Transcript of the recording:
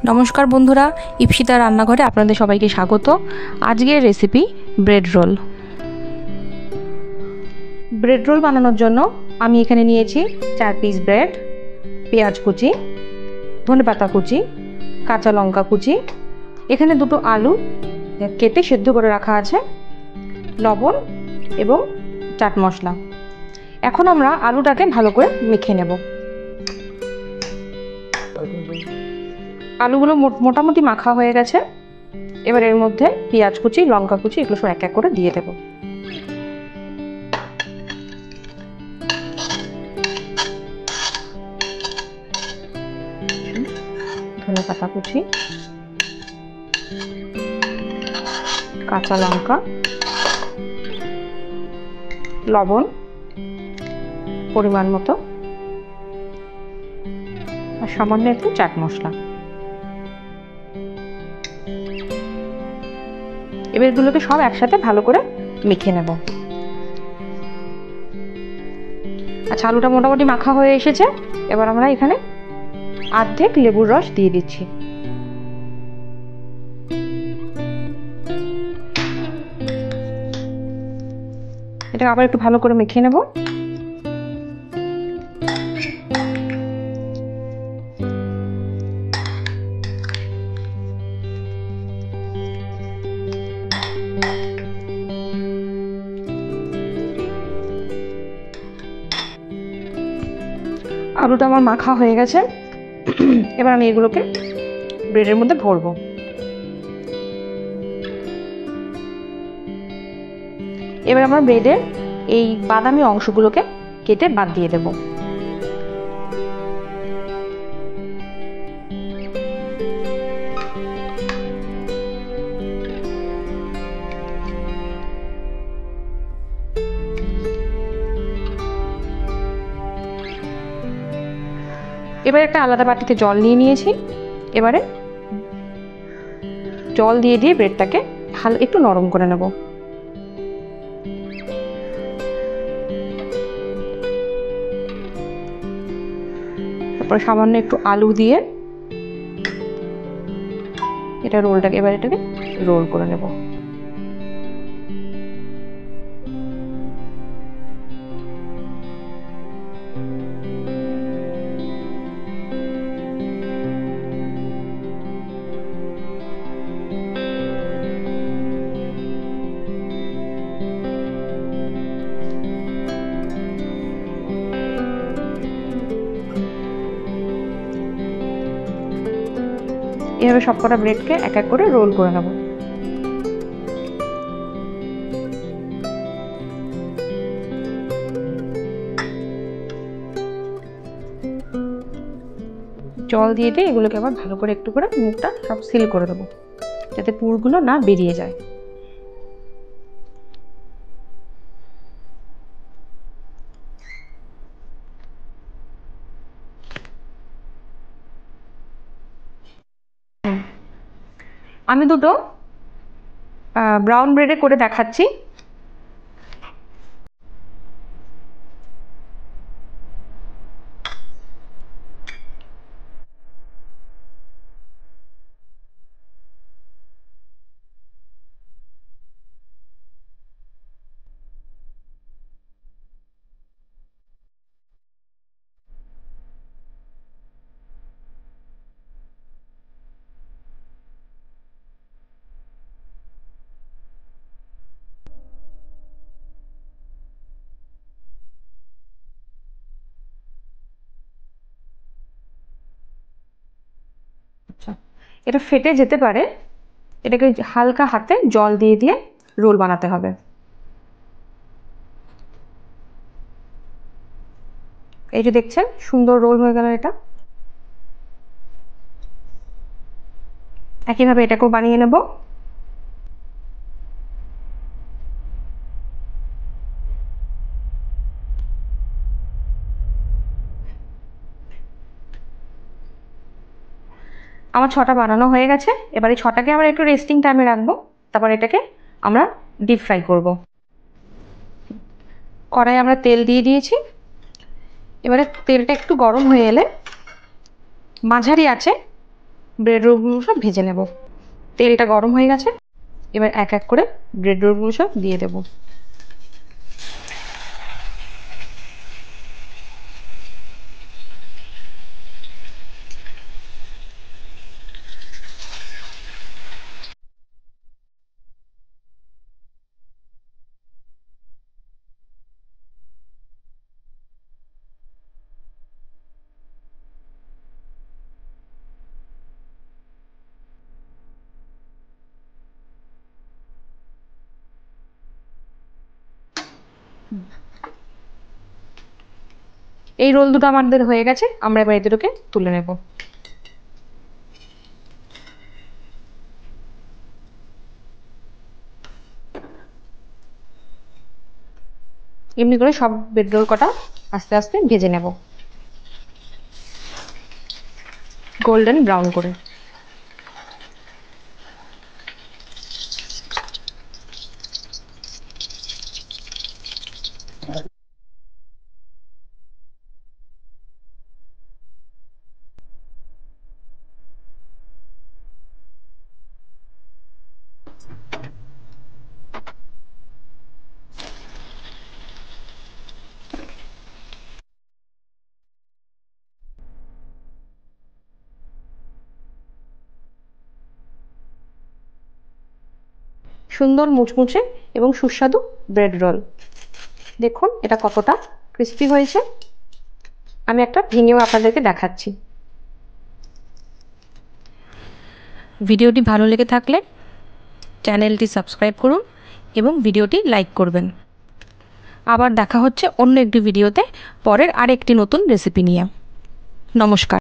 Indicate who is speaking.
Speaker 1: নমস্কার বন্ধুরা, ইপসিতা রান্নাঘরে আপনাদের সবাইকে স্বাগত। আজকের recipe bread role. Bread role বানানোর জন্য আমি এখানে নিয়েছি 4 পিস ব্রেড, পেঁয়াজ কুচি, ধনেপাতা কুচি, কাঁচা লঙ্কা কুচি, এখানে 2টো আলু কেটে সেদ্ধ করে রাখা আছে, লবণ এবং চাট মশলা। এখন আমরা আলুটাকে ভালো করে মেখে নেব। আলুগুলো মোটামুটি মাখা হয়ে গেছে। এবার এর মধ্যে পেঁয়াজ কুচি, লঙ্কা কুচি এগুলো সব এক এক করে দিয়ে দেব। ধনেপাতা কুচি, কাঁচা লঙ্কা, লবণ পরিমাণ মতো আর সামান্য একটু চাট মশলা। এবার এগুলোকে সব একসাথে ভালো করে মেখে নেব। আচ্ছা, আলুটা মোটামুটি মাখা হয়ে এসেছে। এবার আমরা এখানে অর্ধেক লেবুর রস দিয়ে দিচ্ছি। এটা আবার একটু ভালো করে মেখে নেব। আলুটা আমার মাখা হয়ে গেছে। এবার আমি এগুলোকে ব্রেডের মধ্যে ভরবো। এবার আমরা ব্রেডের এই বাদামি অংশগুলোকে কেটে বাদ দিয়ে দেব। এবার একটা আলাদা বাটিতে জল নিয়ে নিয়েছি। এবারে জল দিয়ে দিয়ে ব্রেডটাকে ভালো একটু নরম করে নেব। তারপর সামান্য একটু আলু দিয়ে এটাকে রোল করে নেব। এভাবে সবকটা ব্রেডকে এক এক করে রোল করে নেব। জল দিয়ে দিয়ে এগুলোকে আবার ভালো করে একটু করে মুখটা সব সিল করে দেবো, যাতে পুরগুলো না বেরিয়ে যায়। আমি 2টো ব্রাউন ব্রেডে করে দেখাচ্ছি। আচ্ছা, এটা ফেটে যেতে পারে, এটাকে হালকা হাতে জল দিয়ে দিয়ে রোল বানাতে হবে। এই যে দেখছেন, সুন্দর রোল হয়ে গেল। এটা একইভাবে এটাকেও বানিয়ে নেব। আমার 6টা বানানো হয়ে গেছে। এবার এই 6টাকে আমরা একটু রেস্টিং টাইমে রাখবো, তারপর এটাকে আমরা ডিপ ফ্রাই করব। কড়াই আমরা তেল দিয়ে দিয়েছি। এবারে তেলটা একটু গরম হয়ে এলে মাঝারি আছে ব্রেড রোলগুলো সব ভেজে নেব। তেলটা গরম হয়ে গেছে, এবার এক এক করে ব্রেড রোলগুলো সব দিয়ে দেব। এই রোল দুটো আমাদের হয়ে গেছে, আমরা এবার এই দুটোকে তুলে নেব। এমনি করে সব ব্রেড রোল কটা আস্তে আস্তে ভেজে নেব, গোল্ডেন ব্রাউন করে। সুন্দর মুচমুচে এবং সুস্বাদু ব্রেড রোল। দেখুন এটা কতটা ক্রিস্পি হয়েছে। আমি একটা ভেঙেও আপনাদেরকে দেখাচ্ছি। ভিডিওটি ভালো লেগে থাকলে চ্যানেলটি সাবস্ক্রাইব করুন এবং ভিডিওটি লাইক করবেন। আবার দেখা হচ্ছে অন্য একটি ভিডিওতে পরের আরেকটি নতুন রেসিপি নিয়ে। নমস্কার।